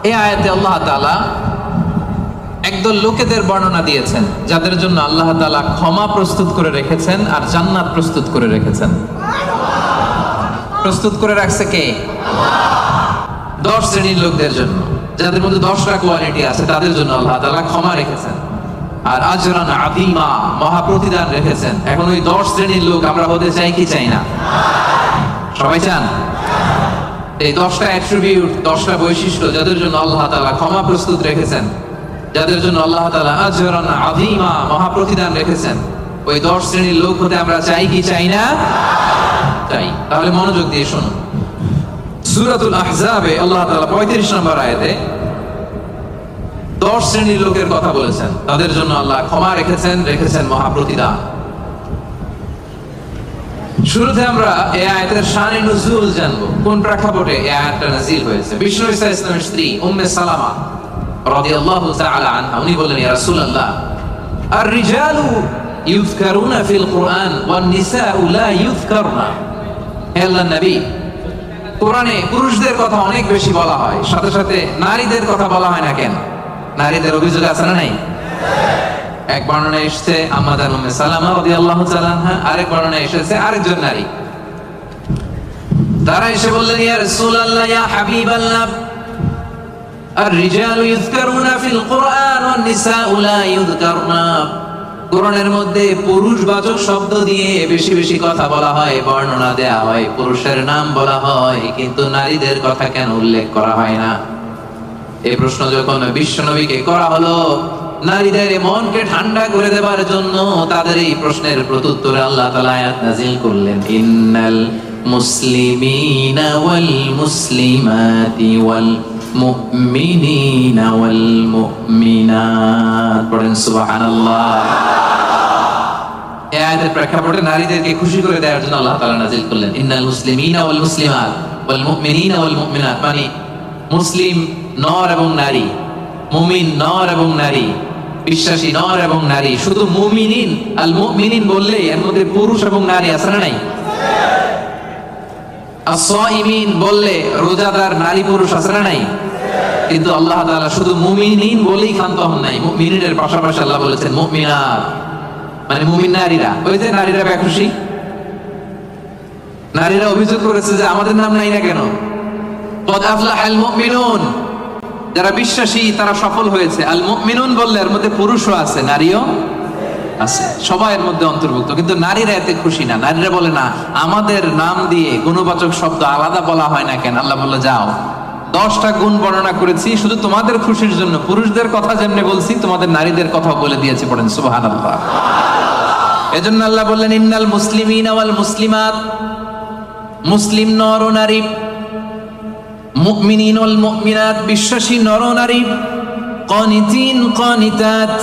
এই আয়াতে আল্লাহ তাআলা একদল লোকেদের বর্ণনা দিয়েছেন যাদের জন্য আল্লাহ তাআলা ক্ষমা প্রস্তুত করে রেখেছেন আর জান্নাত প্রস্তুত করে রেখেছেন। প্রস্তুত করে রাখছে কে? 10 শ্রেণীর লোকদের জন্য, যাদের মধ্যে 10টা কোয়ালিটি আছে, তাদের জন্য আল্লাহ তাআলা ক্ষমা রেখেছেন আর আজরান আযীমা, মহা প্রতিদান রেখেছেন। এখন ওই 10 শ্রেণীর লোক আমরা হতে চাই কি চাই না? সবাই চান? এই 10টা অ্যাট্রিবিউট, 10টা বৈশিষ্ট্য যাদের জন্য আল্লাহ তাআলা ক্ষমা প্রস্তুত রেখেছেন, যাদের জন্য আল্লাহ তাআলা আজরান আযীমা, মহা প্রতিদান রেখেছেন, ওই 10 শ্রেণীর লোক হতে আমরা চাই কি চাই না? চাই। তাহলে মনোযোগ দিয়ে শুনুন। সূরাতুল আহজাবে আল্লাহ তাআলা 35 নম্বর আয়াতে 10 শ্রেণীর লোকের কথা বলেছেন, তাদের জন্য আল্লাহ ক্ষমা রেখেছেন মহা প্রতিদান। শুরুতে আমরা এই আয়াতের শানে নুজুল জানবো, কোন প্রেক্ষাপটে এই আয়াতটা নাযিল হয়েছে। বিষ্ণু ঈসা ইসলামের স্ত্রী উম্মে সালামা রাদিয়াল্লাহু তাআলা আনহা, উনি বলেন, ইয়া রাসূলুল্লাহ, আর-রিজালু ইউযকারুনা ফিল কুরআন ওয়ান নিসাউ লা ইউযকারনা। হে আল্লাহর নবী, কোরআনে পুরুষদের কথা অনেক বেশি বলা হয়, সাথে সাথে নারীদের কথা বলা হয় না কেন? নারীদের অভিযোগ আছে না নাই? এক বর্ণনা এসেছে আম্মাজান উম্মে সালামা রাদিয়াল্লাহু তাআলা আনহা, আরেক বর্ণনা এসেছে আরেকজন নারী। তারা এসে বললেন, ইয়া রাসূলুল্লাহ, ইয়া হাবিবাল্লাহ, আর-রিজালু ইউযকারুনা ফিল কুরআন ওয়ান নিসাউ লা ইউযকারনা। কোরআনের মধ্যে পুরুষবাচক শব্দ দিয়ে বেশি বেশি কথা বলা হয়, বর্ণনা দেয়া হয়, পুরুষের নাম বলা হয়, কিন্তু নারীদের কথা কেন উল্লেখ করা হয় না? এই প্রশ্ন যখন বিশ্বনবীকে করা হলো, নারীদের মনকে ঠান্ডা করে দেবার জন্য তাদের এই প্রশ্নের প্রত্যুত্তরে আল্লাহ তাআলা আয়াত নাযিল করলেন, ইন্নাল মুসলিমিনা ওয়াল মুসলিমাতি ওয়াল মুমিনিনা ওয়াল মুমিনাত। পড়েন সুবহানাল্লাহ। এই আয়াতের প্রেক্ষাপটে নারীদেরকে খুশি করে দেওয়ার জন্য আল্লাহ তাআলা নাযিল করলেন, ইন্নাল মুসলিমিনা ওয়াল মুসলিমাত ওয়াল মুমিনিনা ওয়াল মুমিনাত। মানে মুসলিম নর এবং নারী, মুমিন নর এবং নারী, বিশ্বাসী নর এবং নারী। শুধু মুমিনিন, আল মুমিনিন বললে এর মধ্যে পুরুষ এবং নারী আছে না নাই? as-সাইমিন বললে রোজাদার নারী পুরুষ আছে না নাই? কিন্তু আল্লাহ তাআলা শুধু মুমিনিন বলেই ক্ষান্ত হন নাই, মুমিনের পাশাপাশি আল্লাহ বলেছেন মুমিনাত, মানে মুমিন নারীরা। ওই যে নারীরা বেখুশি, নারীরা অভিযোগ করেছে যে আমাদের নাম নাই না কেন? কদ আফলাহাল মুমিনুন, যারা বিশ্বাসী তারা সফল হয়েছে। আল মুমিনুন বললে এর মধ্যে পুরুষও আছে, নারীও আছে, সবাই এর মধ্যে অন্তর্ভুক্ত। কিন্তু নারীরা এতে খুশি না। নারীরা বলে, না, আমাদের নাম দিয়ে গুণবাচক শব্দ আলাদা বলা হয় না কেন? আল্লাহ বলল, যাও, 10টা গুণ বর্ণনা করেছি শুধু তোমাদের খুশির জন্য। পুরুষদের কথা যেমনি বলছি, তোমাদের নারীদের কথা বলে দিয়েছি। পড়েন সুবহানাল্লাহ। এজন্য আল্লাহ বললেন, ইন্নাল মুসলিমিনা ওয়াল মুসলিমাত, মুসলিম নর ও নারী, মুমিনিন ওয়াল মুমিনাত, বিশ্বাসী নর ও নারী, কানিতিন কানিতাত,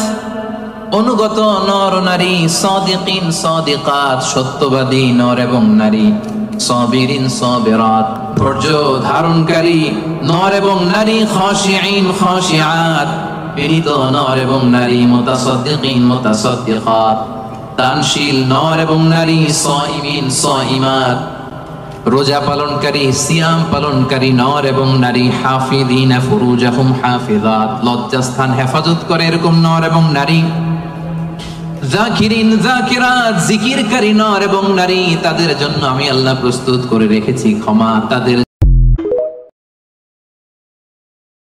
অনুগত নর নারী, সাদিকিন সাদিকাত, সত্যবাদী নর এবং নারী, সাবিরিন সাবিরাত, ধৈর্য ধারণকারী নর এবং নারী, খাশিঈন খাশিআত, বিনীত নর এবং নারী, মুতাসাদ্দিকিন মুতাসাদ্দিকাত, দানশীল নর এবং নারী, সাইমিন সাইমাত, রোজা পালনকারী, সিয়াম পালনকারী নর এবং নারী, হাফিযিনা ফুরুজাহুম হাফিজাত, লজ্জাস্থান হেফাজত করে এরকম নর এবং নারী, যাকিরিন যাকিরাত, জিকিরকারী নর এবং নারী, তাদের জন্য আমি আল্লাহ প্রস্তুত করে রেখেছি ক্ষমা। তাদের